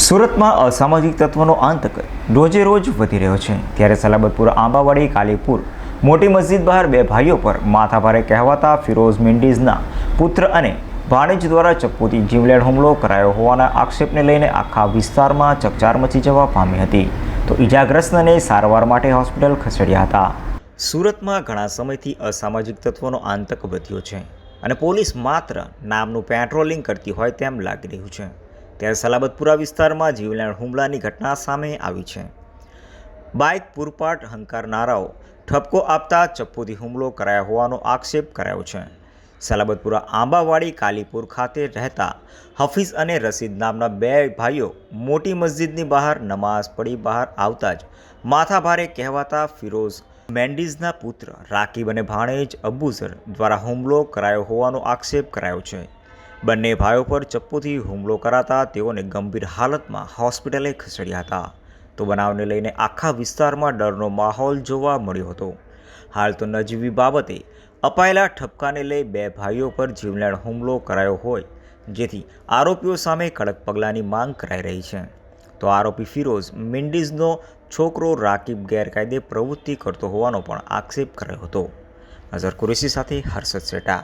સુરતમાં અસામાજિક તત્વોનો આતંક રોજે રોજ વધી રહ્યો છે, ત્યારે સલાબતપુર આંબાવાડી કાલીપુર મોટી મસ્જિદ બહાર બે ભાઈઓ પર માથાભારે કહેવાતા ફિરોઝ મેન્ડિઝના પુત્ર અને ભાણેજ દ્વારા ચપ્પુથી જીવલેણ હુમલો કરાયો હોવાના આક્ષેપને લઈને આખા વિસ્તારમાં ચકચાર મચી જવા પામી હતી, તો ઈજાગ્રસ્તને સારવાર માટે હોસ્પિટલ ખસેડ્યા હતા। સુરતમાં ઘણા સમયથી અસામાજિક તત્વોનો આતંક વધ્યો છે અને પોલીસ માત્ર નામનું પેટ્રોલિંગ કરતી હોય તેમ લાગી રહ્યું છે, ત્યારે સલાબતપુરા વિસ્તારમાં જીવલેણ હુમલાની ઘટના સામે આવી છે। બાઇક પૂરપાટ હંકારનારાઓ ઠપકો આપતા ચપ્પુથી હુમલો કરાયો હોવાનો આક્ષેપ કરાયો છે। સલાબતપુરા આંબાવાડી કાલીપુર ખાતે રહેતા હફીઝ અને રસીદ નામના બે ભાઈઓ મોટી મસ્જિદની બહાર નમાઝ પઢી બહાર આવતા જ માથાભારે કહેવાતા ફિરોઝ મેન્ડિઝના પુત્ર રાકીબ અને ભાણેજ અબુઝર દ્વારા હુમલો કરાયો હોવાનો આક્ષેપ કરાયો છે। બંને ભાઈઓ પર ચપ્પુથી હુમલો કરાતા તેઓને ગંભીર હાલતમાં હોસ્પિટલે ખસેડ્યા હતા, તો બનાવને લઈને આખા વિસ્તારમાં ડરનો માહોલ જોવા મળ્યો હતો। હાલ તો નજીવી બાબતે અપાયેલા ઠપકાને લઈ બે ભાઈઓ પર જીવલેણ હુમલો કરાયો હોય, જેથી આરોપીઓ સામે કડક પગલાંની માંગ કરાઈ રહી છે। તો આરોપી ફિરોઝ મેન્ડિઝનો છોકરો રાકીબ ગેરકાયદે પ્રવૃત્તિ કરતો હોવાનો પણ આક્ષેપ કરાયો હતો। નઝર કુરેશી સાથે હર્ષદ સેટા।